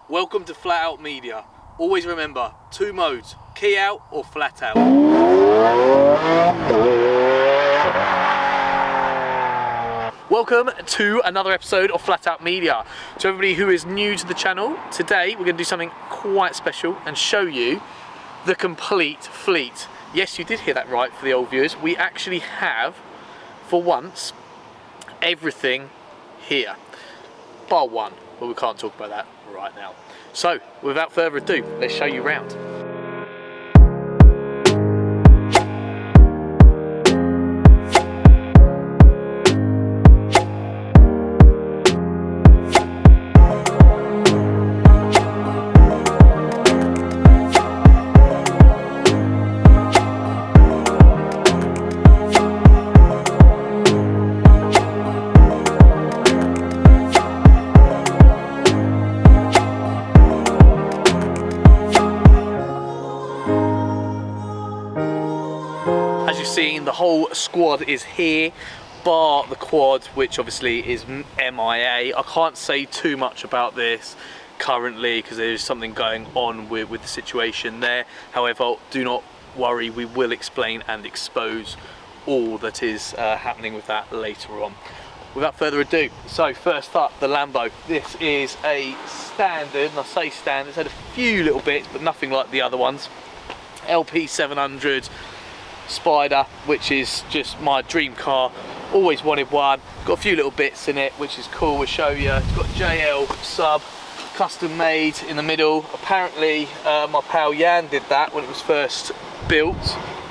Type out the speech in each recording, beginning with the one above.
Welcome to Flat Out Media. Always remember, 2 modes, key out or flat out. Welcome to another episode of Flat Out Media. To everybody who is new to the channel, today we're going to do something quite special and show you the complete fleet. Yes, you did hear that right for the old viewers. We actually have, for once, everything here. Bar one, but we can't talk about that right now. So, without further ado, let's show you around. As you've seen, the whole squad is here, bar the quad, which obviously is MIA. I can't say too much about this currently because there is something going on with the situation there. However, do not worry, we will explain and expose all that is happening with that later on. Without further ado, so first up, the Lambo. This is a standard, and I say standard, it's had a few little bits, but nothing like the other ones. LP 700 Spider, which is just my dream car. Always wanted one. Got a few little bits in it, which is cool. We'll show you. It's got JL sub, custom made in the middle. Apparently, my pal Jan did that when it was first built.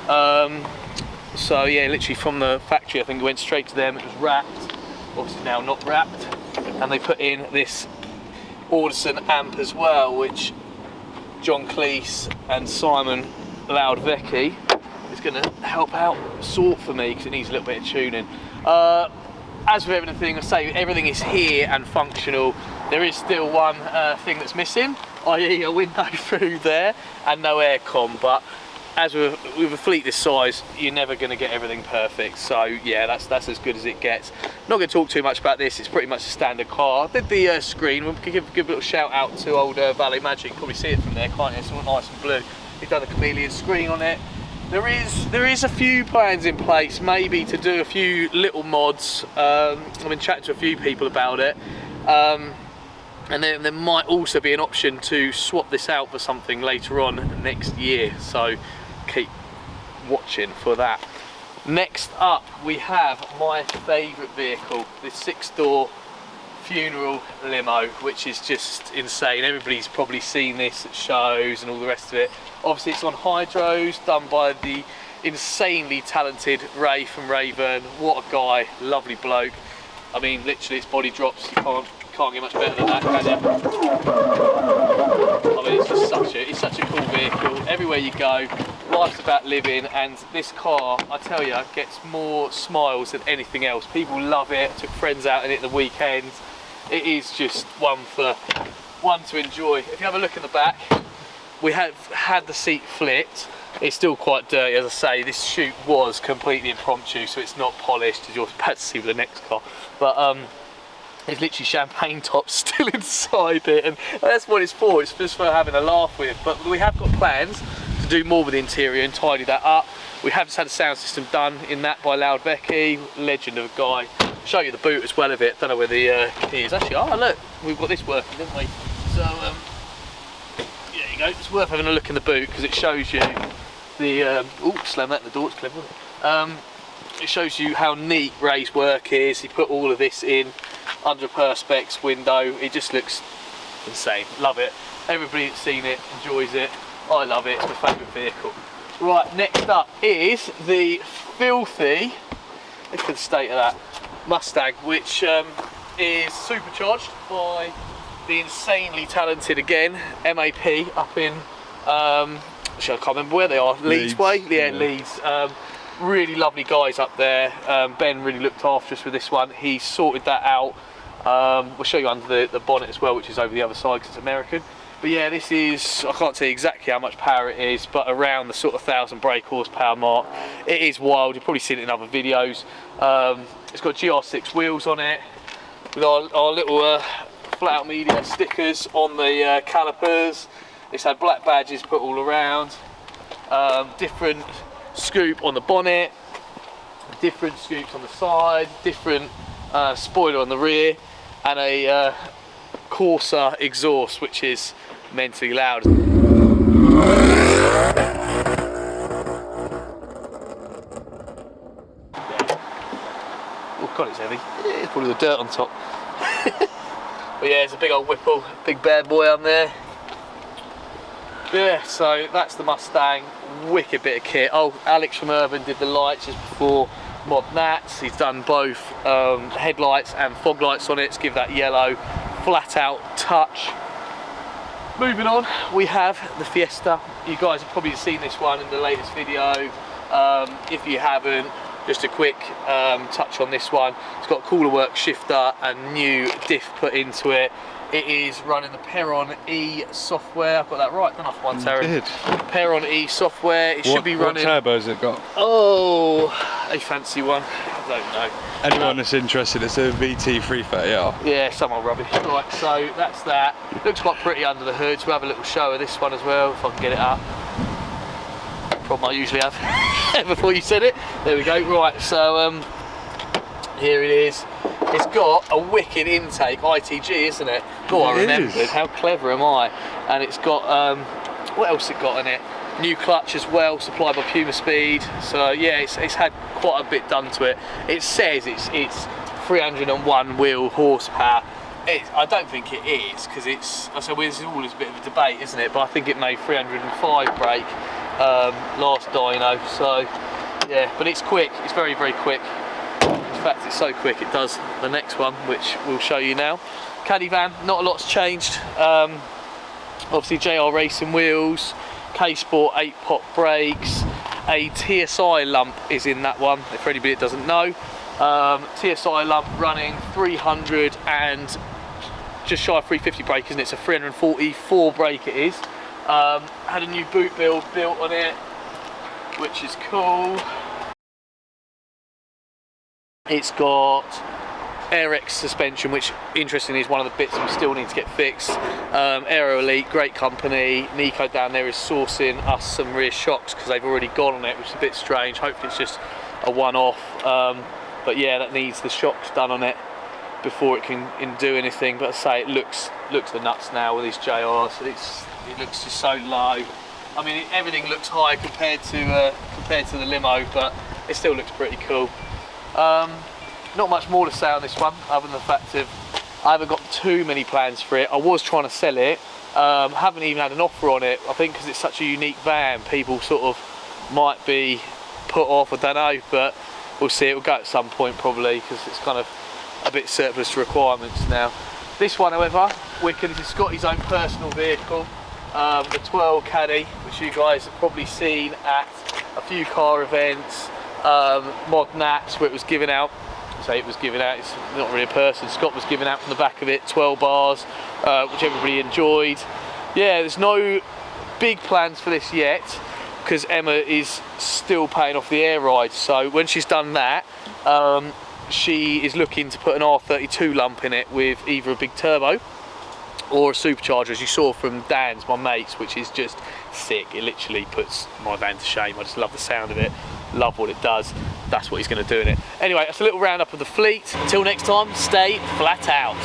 So yeah, literally from the factory, I think it went straight to them. It was wrapped. Obviously now not wrapped, and they put in this Audison amp as well, which John Cleese and Simon Loudvecchi is going to help out sort for me because it needs a little bit of tuning. As with everything I say, everything is here and functional. There is still one thing that's missing, i.e. a window through there and no aircon, but as with a fleet this size, you're never going to get everything perfect. So yeah, that's as good as it gets. Not going to talk too much about this. It's pretty much a standard car. I did the screen. We'll give a little shout out to old Valet Magic. You can probably see it from there, can't you? It's all nice and blue. He's done a chameleon screen on it. There is a few plans in place, maybe to do a few little mods. I've been chatting to a few people about it. And then there might also be an option to swap this out for something later on next year. So keep watching for that. Next up, we have my favourite vehicle, this 6-door funeral limo, which is just insane. Everybody's probably seen this at shows and all the rest of it. Obviously it's on hydros, done by the insanely talented Ray from Rayburn. What a guy, lovely bloke. I mean, literally its body drops, you can't get much better than that, can you? I mean, it's just such a cool vehicle. Everywhere you go, life's about living, and this car, I tell you, gets more smiles than anything else. People love it. Took friends out in it the weekends. It is just one to enjoy. If you have a look in the back, we have had the seat flipped. It's still quite dirty, as I say. This shoot was completely impromptu, so it's not polished, as you're about to see with the next car. But there's literally champagne tops still inside it, and that's what it's for. It's just for having a laugh with. But we have got plans to do more with the interior and tidy that up. We have just had a sound system done in that by Loudvecchi, legend of a guy. Show you the boot as well of it. Don't know where the key is. Actually, oh look, we've got this working, didn't we? So there you go. It's worth having a look in the boot because it shows you the. Slam that in the door. It's clever, isn't it? It shows you how neat Ray's work is. He put all of this in under a perspex window. It just looks insane. Love it. Everybody that's seen it enjoys it. I love it. It's my favourite vehicle. Right, next up is the filthy, look at the state of that, Mustang, which is supercharged by the insanely talented, again, MAP up in, I can't remember where they are, Leeds way? Yeah, Leeds. Really lovely guys up there. Ben really looked after us with this one. He sorted that out. We'll show you under the bonnet as well, which is over the other side because it's American. But yeah, this is, I can't tell you exactly how much power it is, but around the sort of 1,000 brake horsepower mark. It is wild. You've probably seen it in other videos. It's got GR6 wheels on it with our little flat out media stickers on the calipers. It's had black badges put all around. Different scoop on the bonnet, different scoops on the side, different spoiler on the rear, and a Corsa exhaust, which is mentally loud. Oh god, it's heavy. Yeah, it's probably the dirt on top. But yeah, it's a big old Whipple, big bad boy on there. Yeah, so that's the Mustang. Wicked bit of kit. Oh, Alex from Urban did the lights just before Mod Nats. He's done both headlights and fog lights on it to give that yellow flat out touch. Moving on, we have the Fiesta. You guys have probably seen this one in the latest video. If you haven't, just a quick touch on this one. It's got a cooler work shifter and new diff put into it. It is running the Perron E software. I've got that right, don't I, for once, Aaron? Perron E software. It should be running. What turbo has it got? Oh, a fancy one. I don't know. Anyone that's interested, it's a VT 330R. Yeah, some old rubbish. Right, so that's that. Looks quite pretty under the hood. So we'll have a little show of this one as well, if I can get it up. Problem I usually have before you said it. There we go. Right, so here it is. It's got a wicked intake ITG, isn't it? Oh, I remembered. How clever am I? And it's got what else it got in it? New clutch as well, supplied by Puma Speed. So yeah, it's had quite a bit done to it. It says it's 301 wheel horsepower. I don't think it is, because it's. So this is always a bit of a debate, isn't it? But I think it made 305 brake last dyno. So yeah, but it's quick. It's very, very quick. In fact, it's so quick it does the next one, which we'll show you now. Caddy van, not a lot's changed. Obviously JR Racing wheels, K-Sport 8-pot brakes, a TSI lump is in that one, if anybody that doesn't know. TSI lump running 300 and just shy of 350 brake, isn't it? It's a 344 brake it is. Had a new boot build built on it, which is cool. It's got AirX suspension, which interestingly is one of the bits we still need to get fixed. Aero Elite, great company. Nico down there is sourcing us some rear shocks because they've already gone on it, which is a bit strange. Hopefully it's just a one-off. But yeah, that needs the shocks done on it before it can do anything. But I say it looks the nuts now with these JRs. It looks just so low. I mean, everything looks high compared to the limo, but it still looks pretty cool. Not much more to say on this one, other than the fact of I haven't got too many plans for it. I was trying to sell it, haven't even had an offer on it. I think because it's such a unique van, people sort of might be put off, I don't know, but we'll see. It will go at some point probably, because it's kind of a bit surplus to requirements now. This one, however, wicked. It's Scotty's own personal vehicle, the 12 Caddy, which you guys have probably seen at a few car events. Mod Nats, where it was given out. Say it was given out, it's not really a person. Scott was giving out from the back of it 12 bars, which everybody enjoyed. Yeah, there's no big plans for this yet, because Emma is still paying off the air ride. So when she's done that, she is looking to put an R32 lump in it with either a big turbo or a supercharger, as you saw from Dan's, my mate's, which is just sick. It literally puts my van to shame. I just love the sound of it, love what it does. That's what he's going to do in it. Anyway, that's a little roundup of the fleet. Until next time, stay flat out.